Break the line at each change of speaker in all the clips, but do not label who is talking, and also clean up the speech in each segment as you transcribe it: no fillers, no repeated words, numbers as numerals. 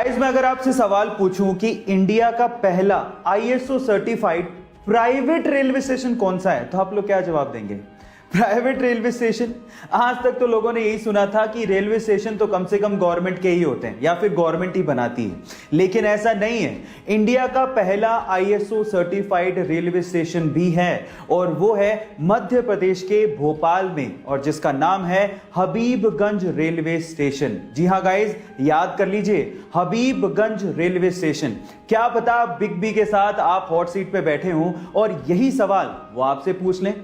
Guys, मैं अगर आपसे सवाल पूछूं कि इंडिया का पहला ISO certified private railway station कौन सा है, तो आप लोग क्या जवाब देंगे? Private railway station. आज तक तो लोगों ने यही सुना था कि रेलवे स्टेशन तो कम से कम गवर्नमेंट के ही होते हैं या फिर गवर्नमेंट ही बनाती है, लेकिन ऐसा नहीं है। इंडिया का पहला आईएसओ सर्टिफाइड रेलवे स्टेशन भी है और वो है मध्य प्रदेश के भोपाल में, और जिसका नाम है हबीबगंज रेलवे स्टेशन। जी हाँ गाइस, याद कर लीजिए, हबीबगंज रेलवे स्टेशन। क्या पता बिग बी के साथ आप हॉट सीट पे बैठे हों और यही सवाल वो आपसे पूछ लें।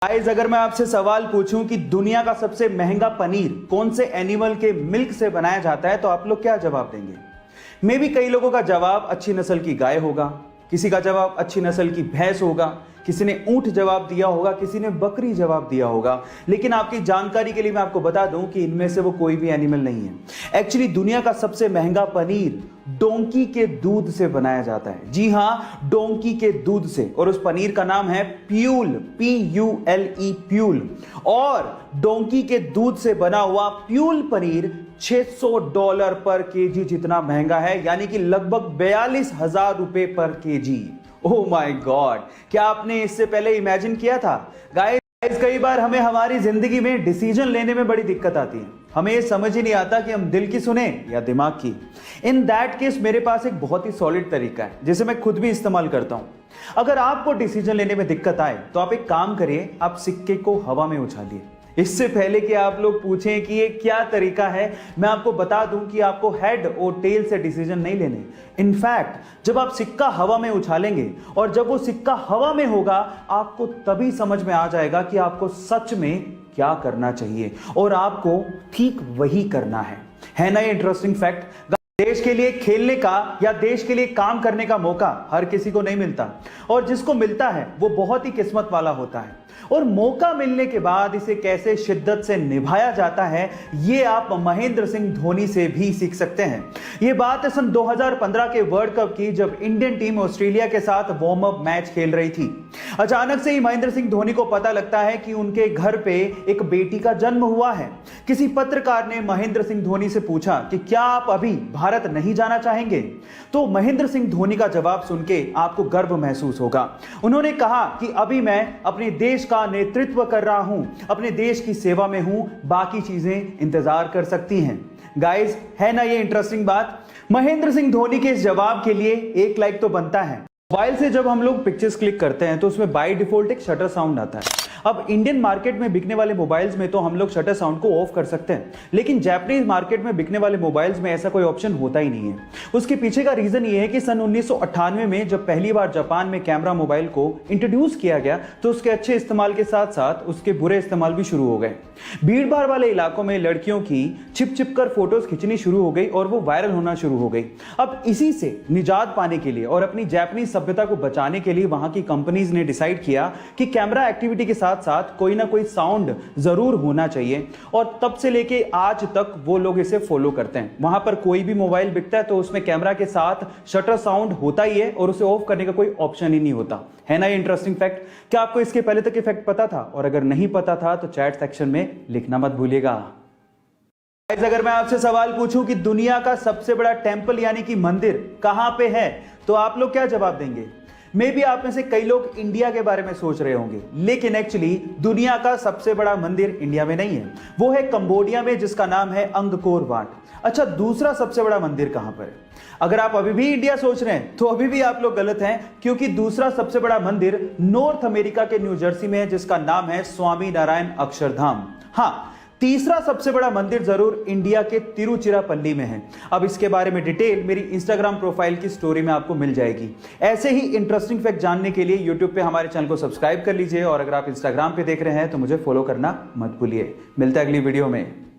गाइस, अगर मैं आपसे सवाल पूछूं कि दुनिया का सबसे महंगा पनीर कौन से एनिमल के मिल्क से बनाया जाता है, तो आप लोग क्या जवाब देंगे? मे भी कई लोगों का जवाब अच्छी नस्ल की गाय होगा, किसी का जवाब अच्छी नस्ल की भैंस होगा, किसी ने ऊंट जवाब दिया होगा, किसी ने बकरी जवाब दिया होगा। लेकिन आपकी जानकारी के लिए मैं आपको बता दूं कि इनमें से वो कोई भी एनिमल नहीं है। एक्चुअली दुनिया का सबसे महंगा पनीर डोंकी के दूध से बनाया जाता है। जी हां, डोंकी के दूध से, और उस पनीर का नाम है प्यूल, PULE, प्यूल। और डोंकी के दूध से बना हुआ प्यूल पनीर $600 पर केजी जितना महंगा है, यानी कि लगभग 42,000 रुपए पर केजी। ओह माय गॉड, क्या आपने इससे पहले इमेजिन किया था? गाइस, कई बार हमें हमारी जिंदगी में डिसीजन लेने में बड़ी दिक्कत आती है। हमें ये समझ ही नहीं आता कि हम दिल की सुने या दिमाग की। इन दैट केस मेरे पास एक बहुत ही सॉलिड तरीका है जिसे मैं खुद भी इस्तेमाल करता हूं। अगर आपको डिसीजन लेने में दिक्कत आए तो आप एक काम करिए, आप सिक्के को हवा में उछालिए। इससे पहले कि आप लोग पूछें कि ये क्या तरीका है, मैं आपको बता दूं कि आपको हेड और टेल से डिसीजन नहीं लेने। इनफैक्ट जब आप सिक्का हवा में उछालेंगे और जब वो सिक्का हवा में होगा, आपको तभी समझ में आ जाएगा कि आपको सच में क्या करना चाहिए, और आपको ठीक वही करना है ना ये इंटरेस्टिंग फैक्ट। देश के लिए खेलने का या देश के लिए काम करने का मौका हर किसी को नहीं मिलता, और जिसको मिलता है वो बहुत ही किस्मत वाला होता है। और मौका मिलने के बाद इसे कैसे शिद्दत से निभाया जाता है, ये आप महेंद्र सिंह धोनी से भी सीख सकते हैं। ये बात है सन 2015 के वर्ल्ड कप की, जब इंडियन टीम ऑस्ट्रेलिया के साथ वार्म अप मैच खेल रही थी। अचानक से ही महेंद्र सिंह धोनी को पता लगता है कि उनके घर पे एक बेटी का जन्म हुआ है। किसी पत्रकार ने महेंद्र सिंह धोनी से पूछा कि क्या आप अभी भारत नहीं जाना चाहेंगे? तो महेंद्र सिंह धोनी का जवाब सुन के आपको गर्व महसूस होगा। उन्होंने कहा कि अभी मैं अपने देश का नेतृत्व कर रहा हूं, अपने देश की सेवा में हूं, बाकी चीजें इंतजार कर सकती हैं। गाइस, है ना ये इंटरेस्टिंग बात? महेंद्र सिंह धोनी के इस जवाब के लिए एक लाइक तो बनता है। मोबाइल से जब हम लोग पिक्चर्स क्लिक करते हैं तो उसमें बाय डिफॉल्ट एक शटर साउंड आता है। अब इंडियन मार्केट में बिकने वाले मोबाइल्स में तो हम लोग शटर साउंड को ऑफ कर सकते हैं, लेकिन जापानीज मार्केट में बिकने वाले मोबाइल्स में ऐसा कोई ऑप्शन होता ही नहीं है। उसके पीछे का रीजन ये है कि सन 1998 में जब पहली बार जापान में कैमरा मोबाइल को इंट्रोड्यूस किया गया, तो उसके अच्छे इस्तेमाल के साथ साथ उसके बुरे इस्तेमाल भी शुरू हो गए। भीड़ भाड़ वाले इलाकों में लड़कियों की छिप छिप कर फोटोज खींचनी शुरू हो गई और वो वायरल होना शुरू हो गई। अब इसी से निजात पाने के लिए और अपनी जापानीज सभ्यता को बचाने के लिए वहां की कंपनीज ने डिसाइड किया कि कैमरा एक्टिविटी के साथ साथ कोई ना कोई साउंड जरूर होना चाहिए, और तब से लेके आज तक वो लोग इसे फॉलो करते हैं। वहां पर कोई भी मोबाइल बिकता है तो उसमें कैमरा के साथ शटर साउंड होता ही है, और उसे ऑफ करने का कोई ऑप्शन ही नहीं होता। है ना ये इंटरेस्टिंग फैक्ट? क्या आपको इसके पहले तक ये फैक्ट पता था? और अगर नहीं पता था तो चैट सेक्शन में लिखना मत भूलिएगा। अगर मैं आपसे सवाल पूछूं कि दुनिया का सबसे बड़ा टेंपल यानी कि मंदिर कहां पे है, तो आप लोग क्या जवाब देंगे? मे भी आप में से कई लोग इंडिया के बारे में सोच रहे होंगे, लेकिन एक्चुअली दुनिया का सबसे बड़ा मंदिर इंडिया में नहीं है, वो है कंबोडिया में, जिसका नाम है अंगकोर वाट। अच्छा, दूसरा सबसे बड़ा मंदिर कहां पर है? अगर आप अभी भी इंडिया सोच रहे हैं तो अभी भी आप लोग गलत हैं, क्योंकि दूसरा सबसे बड़ा मंदिर नॉर्थ अमेरिका के न्यू जर्सी में है, जिसका नाम है स्वामी नारायण अक्षरधाम। हाँ, तीसरा सबसे बड़ा मंदिर जरूर इंडिया के तिरुचिरापल्ली में है। अब इसके बारे में डिटेल मेरी इंस्टाग्राम प्रोफाइल की स्टोरी में आपको मिल जाएगी। ऐसे ही इंटरेस्टिंग फैक्ट जानने के लिए यूट्यूब पे हमारे चैनल को सब्सक्राइब कर लीजिए, और अगर आप इंस्टाग्राम पे देख रहे हैं तो मुझे फॉलो करना मत भूलिए। मिलते हैं अगली वीडियो में।